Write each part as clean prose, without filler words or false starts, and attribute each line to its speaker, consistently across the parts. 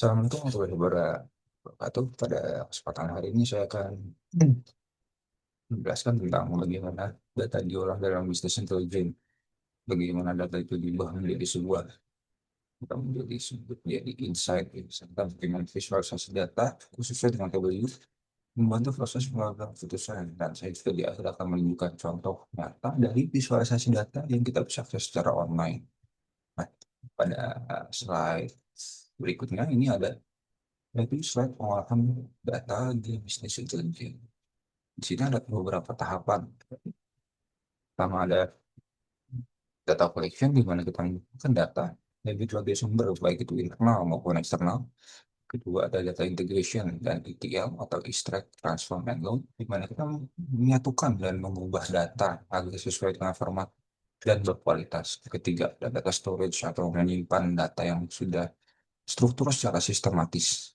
Speaker 1: Assalamualaikum warahmatullahi wabarakatuh. Pada kesempatan hari ini saya akan menjelaskan tentang bagaimana data diolah dalam bisnis intelijen, bagaimana data itu diubah menjadi sebuah atau menjadi insight, serta bagaimana visualisasi data khususnya dengan KBU membantu proses pengambilan keputusan. Dan saya juga di akhir akan menunjukkan contoh nyata dari visualisasi data yang kita bisa akses secara online. Nah, pada slide berikutnya ini ada yaitu slide pengolahan data di bisnis intelijen. Di sini ada beberapa tahapan. Pertama ada data collection, di mana kita mengumpulkan data dari berbagai sumber, baik itu internal maupun eksternal. Kedua ada data integration dan ETL atau extract, transform, and load, di mana kita menyatukan dan mengubah data agar sesuai dengan format dan berkualitas. Ketiga ada data storage atau menyimpan data yang sudah struktur secara sistematis.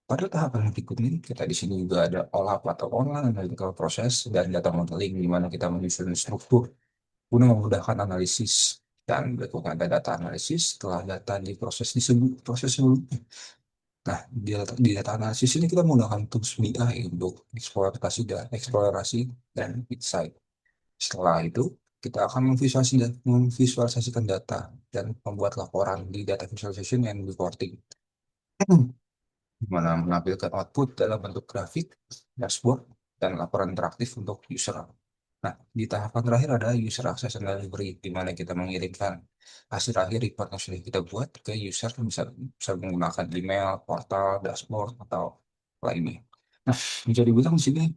Speaker 1: Pada tahapan berikutnya, kita di sini juga ada OLAP atau Online Analytical Process dan data modeling, di mana kita menyusun struktur guna memudahkan analisis. Dan berikutnya ada data analisis setelah data diproses disebut proses sebelumnya. Nah, di data analisis ini kita menggunakan tools BI untuk eksplorasi dan insight. Setelah itu, kita akan memvisualisasikan data dan membuat laporan di data visualization and reporting, di mana menampilkan output dalam bentuk grafik, dashboard, dan laporan interaktif untuk user. Nah, di tahapan terakhir ada user access and delivery, di mana kita mengirimkan hasil akhir report yang sudah kita buat ke user, bisa menggunakan email, portal, dashboard, atau lainnya. Nah, bisa dibilang di sini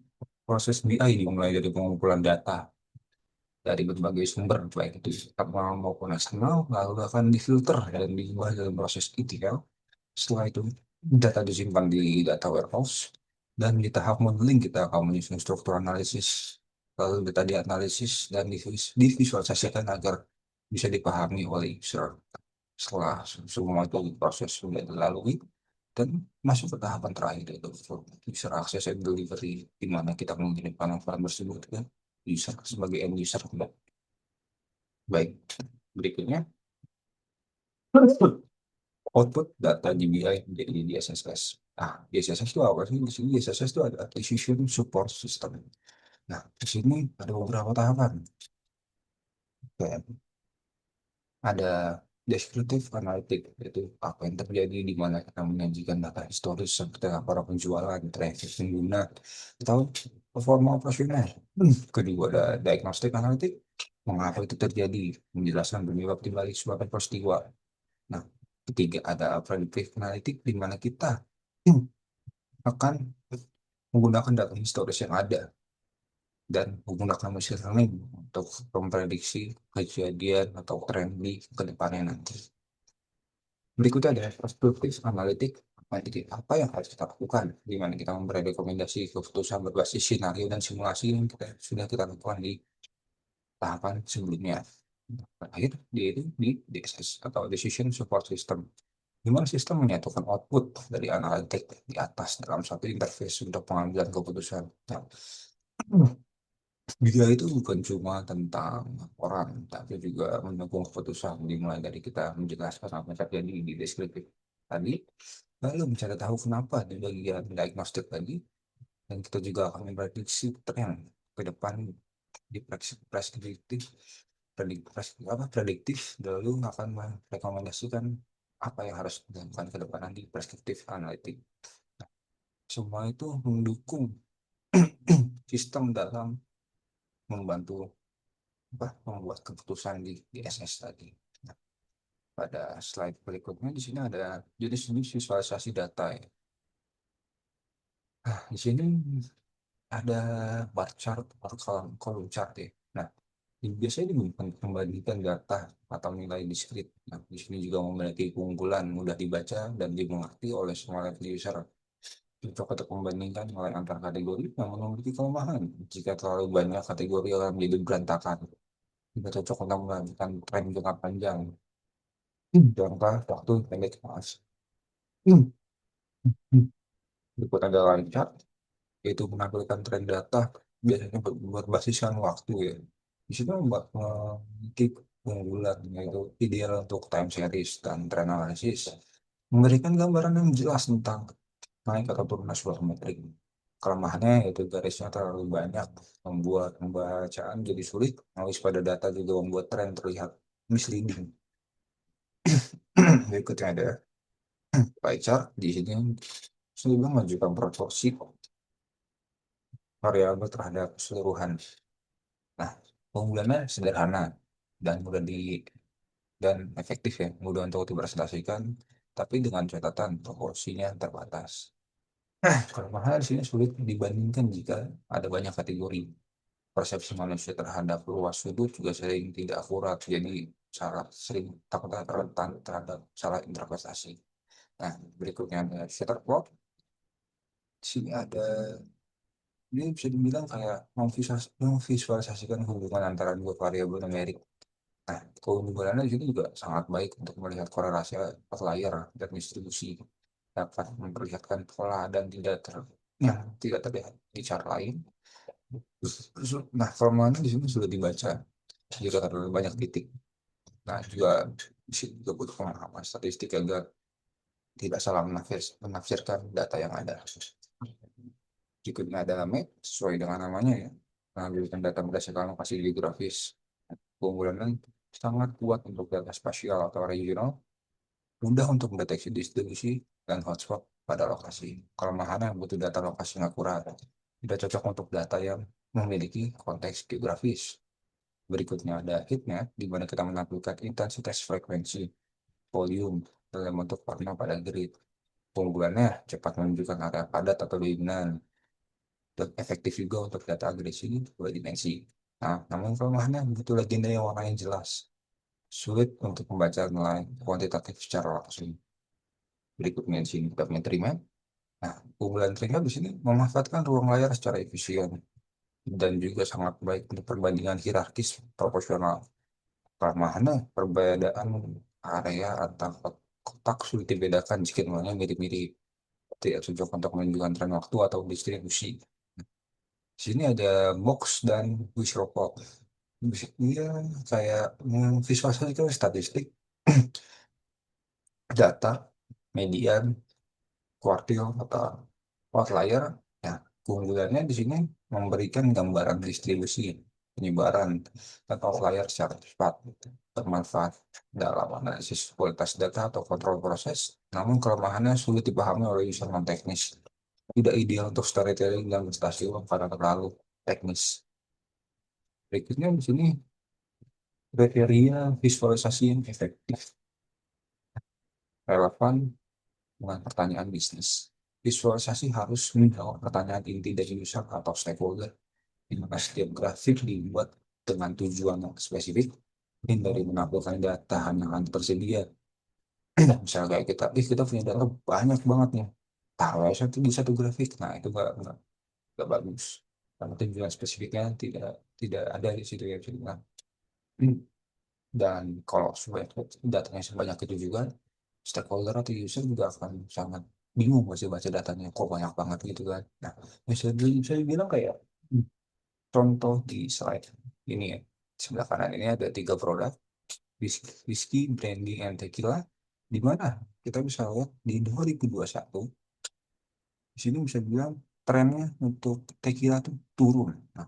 Speaker 1: proses BI dimulai dari pengumpulan data dari berbagai sumber, baik itu internal maupun eksternal, lalu akan difilter dan diubah dalam proses ETL. Setelah itu, data disimpan di data warehouse, dan di tahap modeling kita akan menyusun struktur analisis, lalu data dianalisis dan divisualisasikan agar bisa dipahami oleh user. Setelah semua itu proses sudah dilalui, dan masuk ke tahapan terakhir yaitu user access and delivery, di mana kita mengirimkan laporan tersebut ke user sebagai end user. Baik, berikutnya output data GBI menjadi DSSS. Nah, DSSS itu apa sih? Di sini DSSS itu ada Acquisition Support System. Nah, di sini ada beberapa tahapan. Kayak ada descriptive analytic, yaitu apa yang terjadi di mana kita menyajikan data historis seperti laporan penjualan, transaksi pengguna, atau performa operasional. Kedua ada diagnostic analytic, mengapa itu terjadi, menjelaskan penyebab dibalik suatu peristiwa. Nah, ketiga ada predictive analytic, di mana kita akan menggunakan data historis yang ada dan menggunakan machine learning untuk memprediksi kejadian atau tren di kedepannya nanti. Berikutnya ada perspektif analitik. Jadi, apa yang harus kita lakukan, di mana kita memberi rekomendasi keputusan berbasis skenario dan simulasi yang sudah kita lakukan di tahapan sebelumnya. Terakhir, di DSS atau Decision Support System, di mana sistem menyatukan output dari analitik di atas dalam satu interface untuk pengambilan keputusan. Nah, dia itu bukan cuma tentang orang, tapi juga mendukung keputusan, dimulai dari kita menjelaskan apa yang terjadi di deskriptif tadi, lalu mencari tahu kenapa di bagian diagnostik tadi, dan kita juga akan memprediksi tren ke depan di preskriptif, prediktif, lalu akan merekomendasikan apa yang harus dilakukan ke depan di preskriptif analitik. Semua itu mendukung sistem dalam membantu membuat keputusan di SS tadi. Nah, pada slide berikutnya di sini ada jenis-jenis visualisasi data ya. Nah, di sini ada bar chart atau column chart ya. Nah, biasanya ini membandingkan data atau nilai diskrit. Nah, di sini juga memiliki keunggulan, mudah dibaca dan dimengerti oleh semua level user. Cocok untuk membandingkan nilai antar kategori yang memiliki kelemahan. Jika terlalu banyak kategori akan menjadi berantakan. Tidak cocok untuk melakukan tren jangka panjang. Jangka waktu pendek mas. Berikut ada lancar, yaitu menampilkan tren data biasanya berbasiskan waktu ya. Di situ memiliki keunggulan, yaitu ideal untuk time series dan trend analysis. memberikan gambaran yang jelas tentang naik atau turun metrik. Kelemahannya yaitu garisnya terlalu banyak, membuat pembacaan jadi sulit, noise pada data juga membuat tren terlihat misleading. Berikutnya ada pie chart. Di sini sudah menunjukkan proporsi variabel terhadap keseluruhan. Nah, penggunaannya sederhana dan mudah dan efektif ya, mudah untuk dipresentasikan, tapi dengan catatan proporsinya terbatas. Kelemahan di sini sulit dibandingkan jika ada banyak kategori. Persepsi manusia terhadap luas sudut juga sering tidak akurat, jadi sering takut rentan terhadap salah interpretasi. Nah, berikutnya ada scatter plot. Di sini ada, ini bisa dibilang kayak memvisualisasikan hubungan antara dua variabel numerik. Nah, keunggulannya di sini juga sangat baik untuk melihat korelasi outlier dan distribusi, dapat memperlihatkan pola dan yang tidak terlihat di chart lain. Nah, kelemahannya di sini sudah dibaca jika terlalu banyak titik. Nah, juga di sini juga butuh pemahaman statistik agar tidak salah menafsirkan data yang ada. Berikutnya adalah map, sesuai dengan namanya ya, mengambilkan data berdasarkan lokasi geografis. Keunggulan sangat kuat untuk data spasial atau regional, mudah untuk mendeteksi distribusi dan hotspot pada lokasi. Kelemahannya butuh data lokasi yang akurat, tidak cocok untuk data yang memiliki konteks geografis. Berikutnya ada heatmap, di mana kita menampilkan intensitas, frekuensi, volume dalam bentuk warna pada grid. Keunggulannya cepat menunjukkan area padat atau dominan, dan efektif juga untuk data agresi dua dimensi. Nah, namun kelemahannya butuh legenda yang warna yang jelas, sulit untuk membaca nilai kuantitatif secara langsung. Berikutnya di sini documentary map. Nah, keunggulan Tringa di sini memanfaatkan ruang layar secara efisien dan juga sangat baik untuk perbandingan hierarkis proporsional. Kelemahannya perbedaan area antar kotak sulit dibedakan jika nilainya mirip-mirip, tidak cocok untuk menunjukkan tren waktu atau distribusi. Di sini ada box dan wish report. Dia kayak visualisasi statistik, data, median, kuartil, atau outlier. Ya, keunggulannya di sini memberikan gambaran distribusi, penyebaran, dan outlier secara cepat, bermanfaat dalam analisis kualitas data atau kontrol proses. Namun kelemahannya sulit dipahami oleh user non-teknis. Tidak ideal untuk storytelling dan presentasi karena terlalu teknis. Berikutnya di sini kriteria visualisasi yang efektif, relevan dengan pertanyaan bisnis. Visualisasi harus menjawab pertanyaan inti dari user atau stakeholder, di mana setiap grafik dibuat dengan tujuan yang spesifik, hindari menampilkan data hanya yang tersedia. Misalnya kayak kita punya data banyak banget nih, taruh satu di satu grafik, nah itu nggak bagus. Karena tujuan spesifiknya tidak ada di situ ya. Nah, dan kalau datanya sebanyak itu juga, stakeholder atau user juga akan sangat bingung baca datanya, kok banyak banget gitu kan. Nah, bisa dibilang kayak contoh di slide ini ya, sebelah kanan ini ada tiga produk, whisky, brandy, and tequila, di mana kita bisa lihat di 2021, di sini bisa bilang trennya untuk tequila tuh turun. Nah,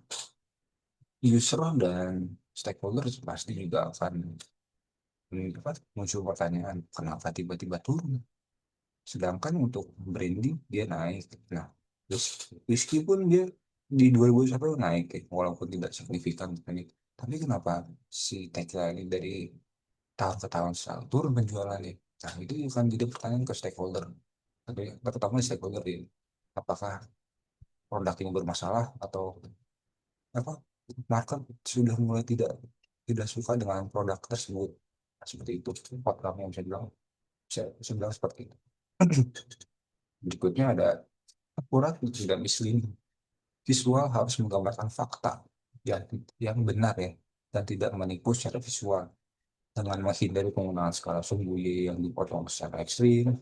Speaker 1: user dan stakeholder pasti juga akan muncul pertanyaan, kenapa tiba-tiba turun? Sedangkan untuk branding dia naik. Nah, terus whisky pun dia di 2021 naik ya, walaupun tidak signifikan. Tapi kenapa si Tekla ini dari tahun ke tahun selalu turun penjualannya? Nah, itu kan jadi pertanyaan ke stakeholder. Tapi terutama stakeholder ini, apakah produk ini bermasalah atau apa market sudah mulai tidak tidak suka dengan produk tersebut. Nah, seperti itu outcome yang bisa bilang seperti itu. Berikutnya ada akurat dan tidak misleading. Visual harus menggambarkan fakta yang yang benar ya, dan tidak menipu secara visual, dengan menghindari penggunaan skala sumbu yang dipotong secara ekstrim.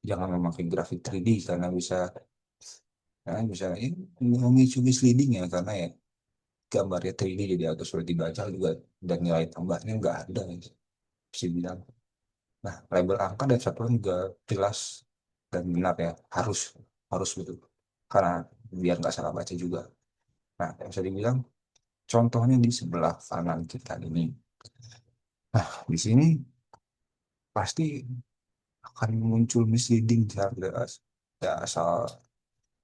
Speaker 1: Jangan memakai grafik 3D karena bisa memicu misleading ya, karena ya gambarnya 3D jadi agak sulit dibaca juga, dan nilai tambahnya nggak ada ya, bisa bilang. Nah, label angka dan satuan juga jelas dan benar ya, harus harus betul. Karena biar nggak salah baca juga. Nah, yang bisa dibilang contohnya di sebelah kanan kita ini. Nah, di sini pasti akan muncul misleading jelas. Ya, asal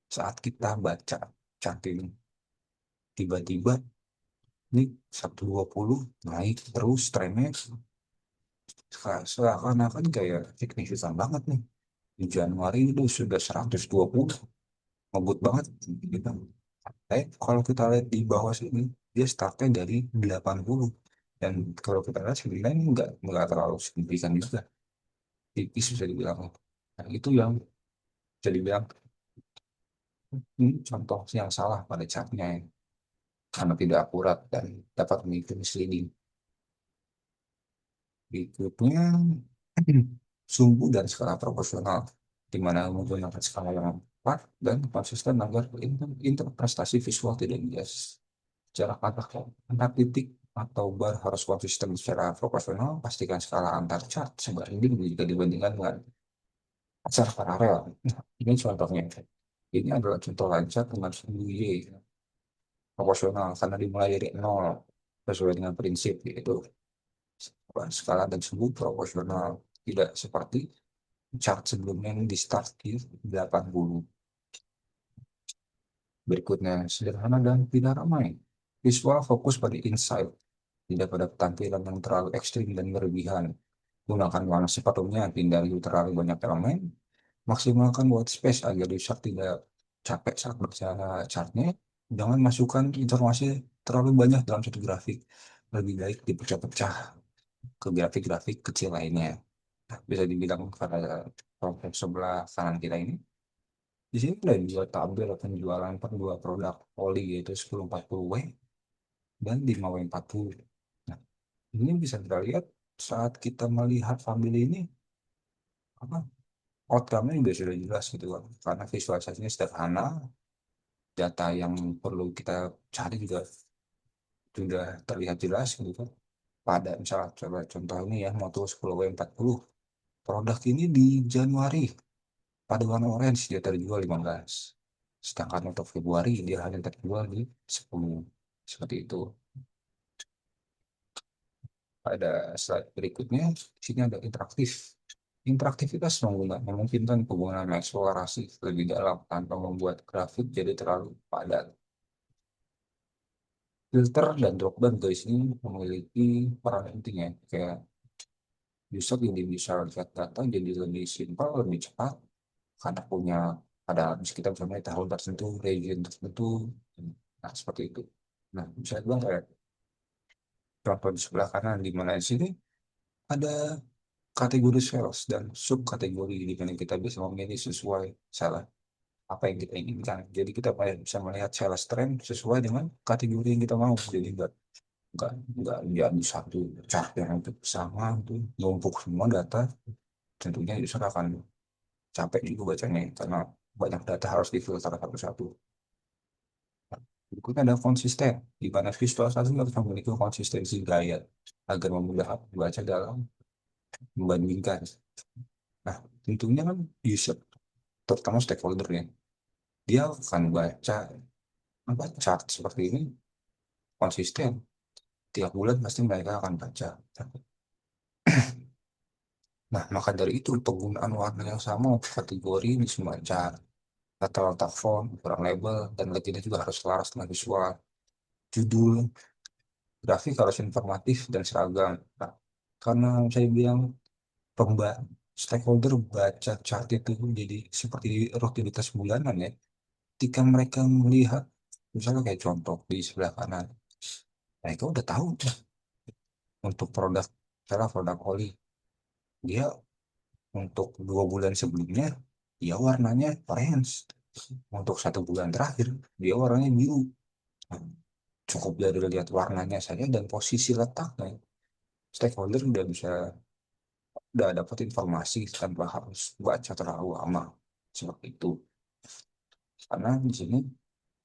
Speaker 1: saat kita baca chart ini, tiba-tiba ini 120 naik terus trennya seakan-akan kayak signifikan banget nih. Di Januari itu sudah 120, ngebut banget gitu. Kalau kita lihat di bawah sini, dia startnya dari 80. Dan kalau kita lihat sebenarnya ini nggak terlalu signifikan juga. Tipis bisa dibilang. Nah, itu yang bisa dibilang contoh yang salah pada chartnya ya. Karena tidak akurat dan dapat memicu misleading. Berikutnya, sumbu dan skala proporsional, di mana menggunakan skala yang tepat dan konsisten agar interpretasi visual tidak bias. Secara kata antar titik atau bar harus konsisten secara proporsional, pastikan skala antar chart sebanding jika dibandingkan dengan secara paralel. Nah, ini contohnya. Ini adalah contoh lancar dengan sumbu Y proporsional karena dimulai dari nol sesuai dengan prinsip yaitu skala dan sumbu proporsional, tidak seperti chart sebelumnya yang di start di 80. Berikutnya, sederhana dan tidak ramai. Visual fokus pada insight, tidak pada tampilan yang terlalu ekstrim dan berlebihan. Gunakan warna sepatunya, hindari terlalu banyak elemen. Maksimalkan white space agar user tidak capek saat baca chartnya. Jangan masukkan informasi terlalu banyak dalam satu grafik. Lebih baik dipecah-pecah ke grafik-grafik kecil lainnya. Nah, bisa dibilang pada kelompok sebelah kanan kita ini. Di sini ada dua tabel penjualan per dua produk oli yaitu 1040W dan 5W40. Nah, ini bisa kita lihat saat kita melihat family ini apa outcome-nya juga sudah jelas gitu kan. Karena visualisasinya sederhana, data yang perlu kita cari juga sudah terlihat jelas gitu kan. Pada misalnya coba contoh ini ya Moto 10W40. Produk ini di Januari pada warna orange dia terjual 15. Sedangkan untuk Februari dia hanya terjual di 10. Seperti itu. Pada slide berikutnya, di sini ada interaktif. Interaktivitas memungkinkan penggunaan eksplorasi lebih dalam tanpa membuat grafik jadi terlalu padat. Filter dan dropdown guys ini memiliki peran penting ya. Kayak user jadi bisa lihat data jadi lebih simpel, lebih cepat, karena punya ada kita misalnya tahun tertentu, region tertentu, nah seperti itu. Nah, bisa bilang kayak contoh di sebelah kanan di mana di sini ada kategori sales dan subkategori di mana kita bisa memilih sesuai salah apa yang kita inginkan. Jadi kita bisa melihat sales trend sesuai dengan kategori yang kita mau. Jadi nggak nggak jadi satu chart yang untuk sama itu numpuk semua data. Tentunya user akan capek juga bacanya karena banyak data harus difilter satu-satu. Berikutnya ada konsisten, di mana visualisasi harus memiliki konsistensi gaya agar memudahkan membaca dalam membandingkan. Nah, tentunya kan user, terutama stakeholder ya, dia akan baca apa chart seperti ini konsisten. Tiap bulan pasti mereka akan baca. Nah, maka dari itu penggunaan warna yang sama untuk kategori ini semua chart, tata letak font, ukuran label, dan letaknya juga harus selaras dengan visual. Judul, grafik harus informatif dan seragam. Nah, karena saya bilang pemba stakeholder baca chart itu jadi seperti rutinitas bulanan ya. Ketika mereka melihat, misalnya kayak contoh di sebelah kanan, mereka udah tahu tuh untuk produk, misalnya produk oli, dia untuk 2 bulan sebelumnya, dia warnanya orange. Untuk 1 bulan terakhir, dia warnanya biru. Nah, cukup dari lihat warnanya saja dan posisi letaknya, stakeholder udah dapat informasi tanpa harus baca terlalu lama seperti itu. Karena di sini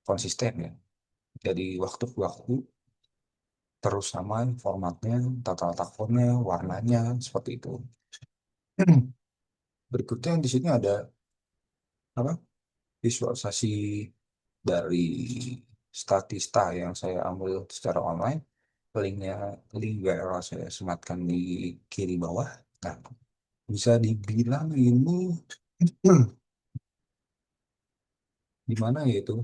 Speaker 1: konsisten ya. Jadi waktu ke waktu terus sama formatnya, tata letak fontnya, warnanya seperti itu. Berikutnya di sini ada apa? Visualisasi dari statista yang saya ambil secara online. Linknya, link URL saya sematkan di kiri bawah. Nah, bisa dibilang ini di mana yaitu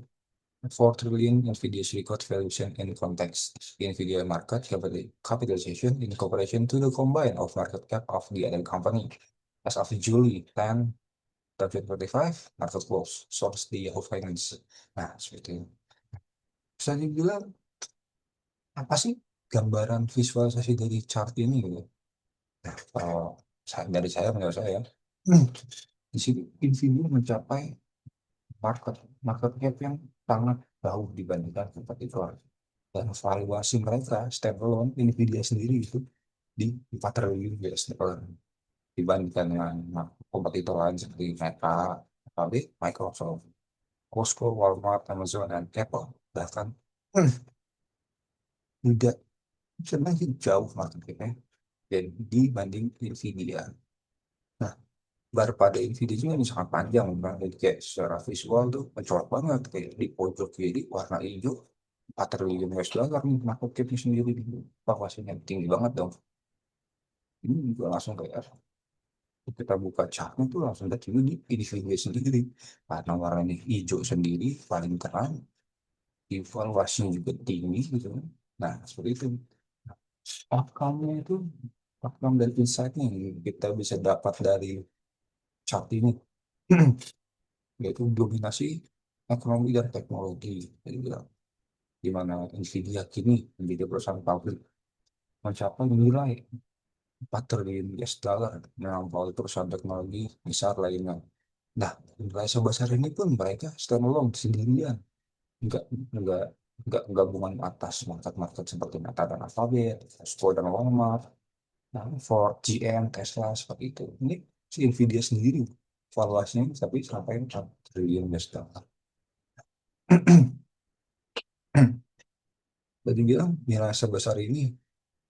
Speaker 1: 4 trillion NVIDIA's record valuation in context. NVIDIA market capitalization in comparison to the combined of market cap of the other company. As of July 10, 2025, market close. Source di Yahoo Finance. Nah, seperti itu. Bisa dibilang apa sih gambaran visualisasi dari chart ini gitu. Nah, kalau dari saya menurut saya, hmm, di sini Nvidia mencapai market market cap yang sangat jauh dibandingkan kompetitor, dan valuasi mereka standalone Nvidia sendiri itu di 4 triliun US dollar dibandingkan dengan kompetitor lain seperti Meta, Alphabet, Microsoft, Costco, Walmart, Amazon, dan Apple. Bahkan hmm, tidak sebenarnya jauh market cap-nya dan dibanding Nvidia. Nah, bar pada Nvidia juga ini sangat panjang, bang. Jadi kayak secara visual tuh mencolok banget, kayak di pojok kiri warna hijau 4 triliun US dollar nih market cap-nya sendiri, valuasinya tinggi banget dong. Ini juga langsung kayak kita buka chartnya tuh langsung lihat ini di Nvidia sendiri, karena warnanya hijau sendiri paling keren, evaluasinya juga tinggi gitu kan. Nah, seperti itu. Outcome-nya itu, outcome dan insight-nya yang kita bisa dapat dari chart ini, yaitu dominasi ekonomi dan teknologi. Jadi bilang, di mana Nvidia kini menjadi perusahaan pabrik mencapai nilai 4 triliun US dollar melampaui perusahaan teknologi besar lainnya. Nah, nilai sebesar ini pun mereka standalone sendirian, nggak nggak nggak gabungan atas market-market seperti Meta dan Alphabet, Cisco dan Walmart, nah, Ford, GM, Tesla seperti itu. Ini si Nvidia sendiri valuasinya tapi sampai 4 triliun US dollar. Tadi bilang nilai sebesar ini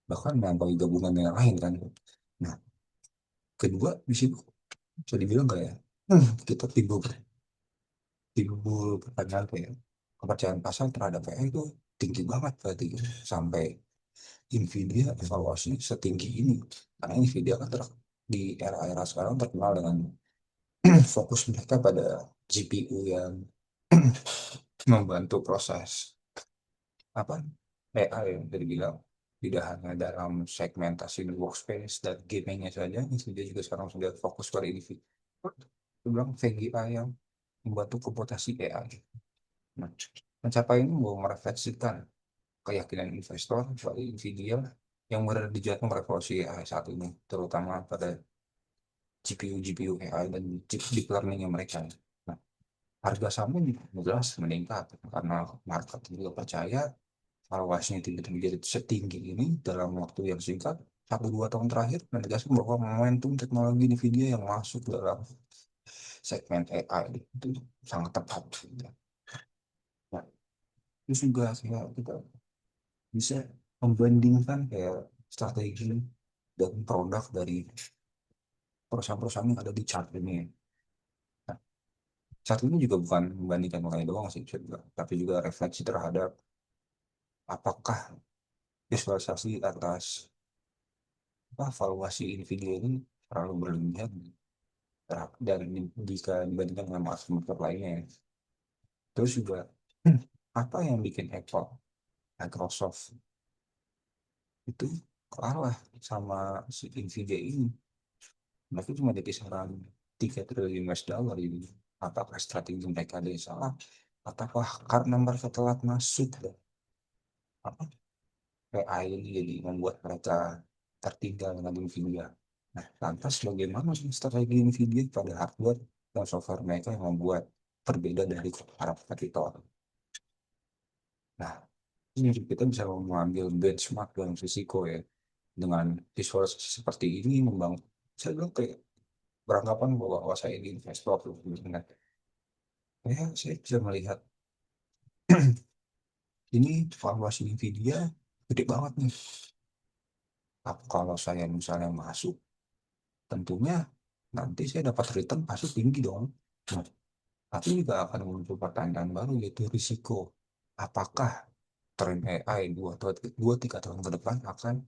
Speaker 1: bahkan melampaui gabungan yang lain kan. Nah, kedua di situ bisa dibilang kayak kita timbul timbul pertanyaan kayak kepercayaan pasar terhadap AI itu tinggi banget berarti gitu. Sampai Nvidia evaluasinya setinggi ini, karena Nvidia kan di era-era sekarang terkenal dengan fokus mereka pada GPU yang membantu proses apa AI yang tadi bilang, tidak hanya dalam segmentasi workspace dan gamingnya saja, Nvidia juga sekarang sudah fokus pada ini. Itu bilang VGA yang membantu komputasi AI. Nah, pencapaian ini mau merefleksikan keyakinan investor pada Nvidia yang berada di jantung revolusi AI saat ini, terutama pada GPU AI dan chip deep learning yang mereka. Nah, harga sahamnya jelas meningkat karena market juga percaya valuasinya tidak menjadi setinggi ini dalam waktu yang singkat 1-2 tahun terakhir, menegaskan bahwa momentum teknologi Nvidia yang masuk dalam segmen AI itu sangat tepat. Nah, terus juga kita bisa membandingkan kayak strategi dan produk dari perusahaan-perusahaan yang ada di chart ini. Nah, chart ini juga bukan membandingkan mengenai doang sih, tapi juga refleksi terhadap apakah visualisasi atas valuasi Nvidia ini terlalu berlebihan dan jika dibandingkan dengan market lainnya. Terus juga apa yang bikin Apple, Microsoft itu kalah sama si Nvidia ini? Mereka cuma di kisaran 3 triliun US dollar ini. Apakah strategi mereka ada yang salah? Ataukah karena mereka telat masuk apa AI ini jadi membuat mereka tertinggal dengan Nvidia? Nah, lantas bagaimana sih strategi Nvidia pada hardware dan software mereka yang membuat berbeda dari para kompetitor? Nah, ini kita bisa mengambil benchmark dan risiko ya. Dengan visualisasi seperti ini membangun, saya bilang kayak beranggapan bahwa wah, saya ini investor dengan ya saya bisa melihat ini valuasi Nvidia gede banget nih. Kalau saya misalnya masuk, tentunya nanti saya dapat return pasti tinggi dong. Nah, tapi juga akan muncul pertanyaan baru yaitu risiko. Apakah tren AI dua tiga tahun ke depan akan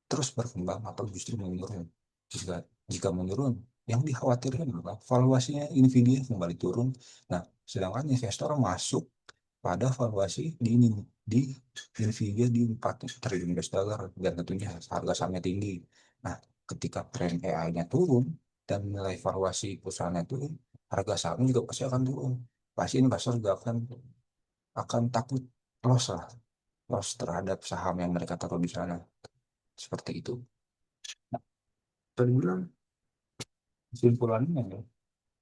Speaker 1: terus berkembang atau justru menurun? Jika jika menurun, yang dikhawatirkan adalah valuasinya Nvidia kembali turun. Nah, sedangkan investor masuk pada valuasi di Nvidia di 4 triliun US dollar dan tentunya harga sahamnya tinggi. Nah, ketika tren AI-nya turun dan nilai valuasi perusahaannya turun, harga sahamnya juga pasti akan turun. Pasti investor juga akan takut loss lah, loss terhadap saham yang mereka taruh di sana. Seperti itu. Nah, tadi bilang kesimpulannya ya,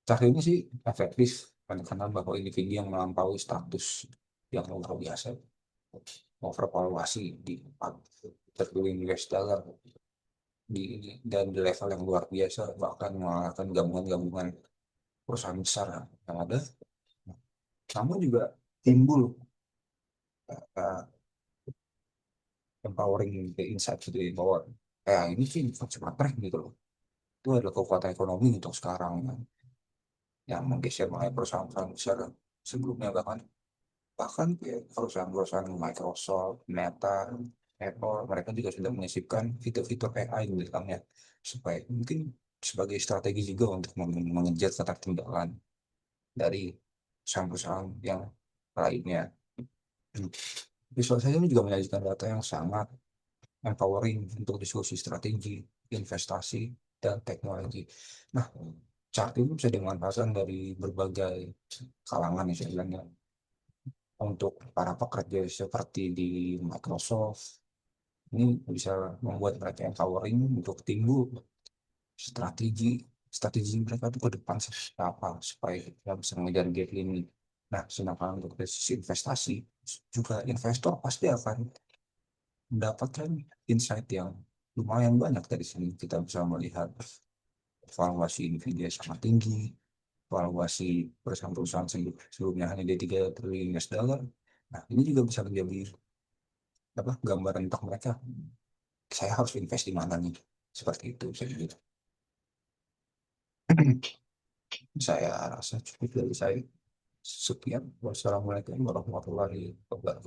Speaker 1: cara ini sih efektif karena bahwa Nvidia yang melampaui status yang luar biasa, overvaluasi di 4 triliun US dollar dan di level yang luar biasa, bahkan mengalahkan gabungan-gabungan perusahaan besar yang ada. Namun juga timbul uh, empowering the insight gitu ya, bahwa ini sih cuma tren gitu loh. Itu adalah kekuatan ekonomi untuk sekarang yang menggeser mulai perusahaan-perusahaan besar sebelumnya, bahkan bahkan kayak perusahaan-perusahaan Microsoft, Meta, Apple, mereka juga sudah menyisipkan fitur-fitur AI di belakangnya supaya mungkin sebagai strategi juga untuk mengejar ketertinggalan dari perusahaan-perusahaan yang lainnya. Visualisasi ini juga menyajikan data yang sangat empowering untuk diskusi strategi, investasi, dan teknologi. Nah, chart ini bisa dimanfaatkan dari berbagai kalangan ya saya bilangnya, untuk para pekerja seperti di Microsoft. Ini bisa membuat mereka empowering untuk timbul strategi strategi mereka itu ke depan seperti apa supaya kita bisa mengejar gap ini. Nah, sedangkan untuk dari sisi investasi juga investor pasti akan mendapatkan insight yang lumayan banyak dari sini. Kita bisa melihat valuasi Nvidia sangat tinggi, valuasi perusahaan-perusahaan sebelumnya hanya di 3 triliun US dollar. Nah, ini juga bisa menjadi apa gambaran untuk mereka. Saya harus invest di mana nih? Seperti itu saya bilang. Saya rasa cukup dari saya. Sekian. Wassalamualaikum warahmatullahi wabarakatuh.